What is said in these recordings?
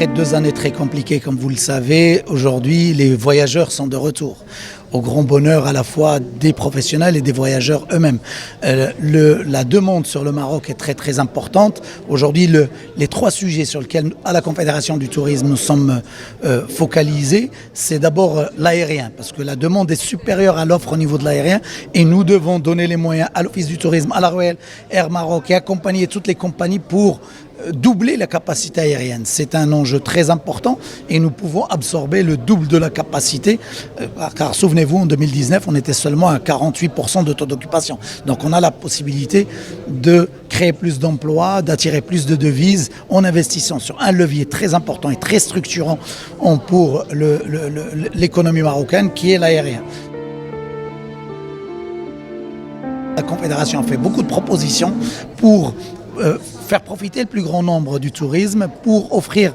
Après 2 années très compliquées, comme vous le savez, aujourd'hui, les voyageurs sont de retour. Au grand bonheur à la fois des professionnels et des voyageurs eux-mêmes. La demande sur le Maroc est très très importante. Aujourd'hui, les 3 sujets sur lesquels à la Confédération du tourisme nous sommes focalisés, c'est d'abord l'aérien, parce que la demande est supérieure à l'offre au niveau de l'aérien et nous devons donner les moyens à l'Office du tourisme, à la Royal Air Maroc et accompagner toutes les compagnies pour doubler la capacité aérienne. C'est un enjeu très important et nous pouvons absorber le double de la capacité car souvenez-vous, en 2019, on était seulement à 48% de taux d'occupation. Donc on a la possibilité de créer plus d'emplois, d'attirer plus de devises en investissant sur un levier très important et très structurant pour l'économie marocaine qui est l'aérien. La Confédération a fait beaucoup de propositions pour faire profiter le plus grand nombre du tourisme, pour offrir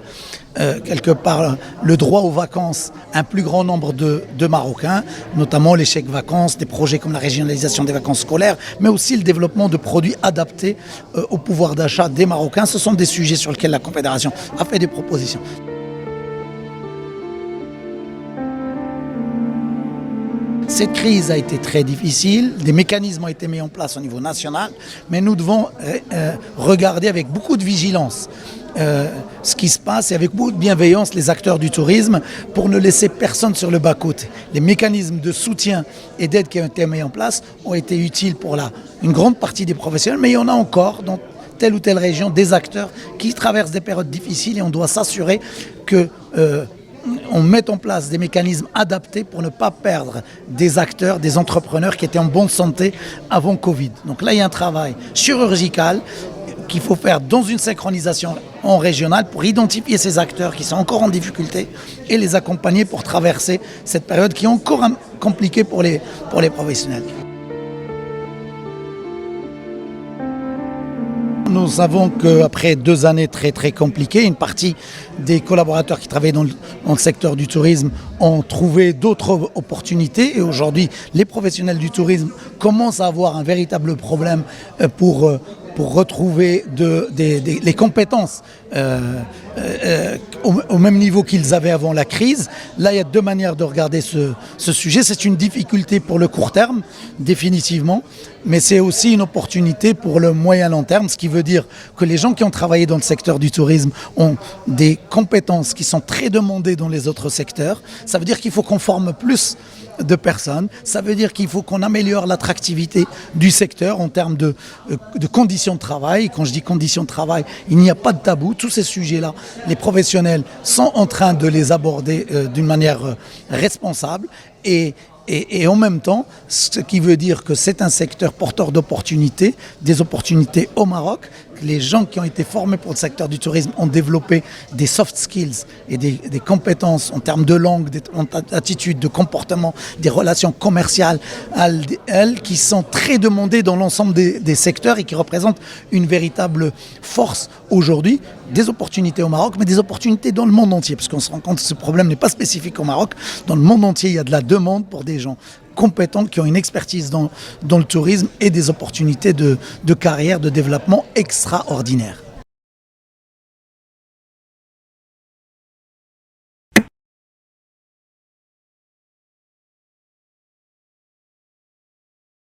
quelque part le droit aux vacances à un plus grand nombre de Marocains, notamment les chèques vacances, des projets comme la régionalisation des vacances scolaires, mais aussi le développement de produits adaptés au pouvoir d'achat des Marocains. Ce sont des sujets sur lesquels la Confédération a fait des propositions. Cette crise a été très difficile, des mécanismes ont été mis en place au niveau national, mais nous devons regarder avec beaucoup de vigilance ce qui se passe et avec beaucoup de bienveillance les acteurs du tourisme pour ne laisser personne sur le bas-côté. Les mécanismes de soutien et d'aide qui ont été mis en place ont été utiles pour une grande partie des professionnels, mais il y en a encore dans telle ou telle région des acteurs qui traversent des périodes difficiles et on doit s'assurer que on met en place des mécanismes adaptés pour ne pas perdre des acteurs, des entrepreneurs qui étaient en bonne santé avant Covid. Donc là, il y a un travail chirurgical qu'il faut faire dans une synchronisation en régionale pour identifier ces acteurs qui sont encore en difficulté et les accompagner pour traverser cette période qui est encore compliquée pour les professionnels. Nous savons qu'après 2 années très très compliquées, une partie des collaborateurs qui travaillent dans le secteur du tourisme ont trouvé d'autres opportunités et aujourd'hui les professionnels du tourisme commencent à avoir un véritable problème pour retrouver les compétences au même niveau qu'ils avaient avant la crise. Là, il y a 2 manières de regarder ce sujet. C'est une difficulté pour le court terme, définitivement, mais c'est aussi une opportunité pour le moyen long terme, ce qui veut dire que les gens qui ont travaillé dans le secteur du tourisme ont des compétences qui sont très demandées dans les autres secteurs. Ça veut dire qu'il faut qu'on forme plus de personnes, ça veut dire qu'il faut qu'on améliore l'attractivité du secteur en termes de conditions de travail. Quand je dis conditions de travail, il n'y a pas de tabou. Tous ces sujets-là, les professionnels sont en train de les aborder d'une manière responsable et en même temps, ce qui veut dire que c'est un secteur porteur d'opportunités, des opportunités au Maroc. Les gens qui ont été formés pour le secteur du tourisme ont développé des soft skills et des compétences en termes de langue, d'attitude, de comportement, des relations commerciales, qui sont très demandées dans l'ensemble des secteurs et qui représentent une véritable force aujourd'hui. Des opportunités au Maroc, mais des opportunités dans le monde entier, parce qu'on se rend compte que ce problème n'est pas spécifique au Maroc. Dans le monde entier, il y a de la demande pour des gens compétents qui ont une expertise dans le tourisme et des opportunités de carrière, de développement extraordinaires.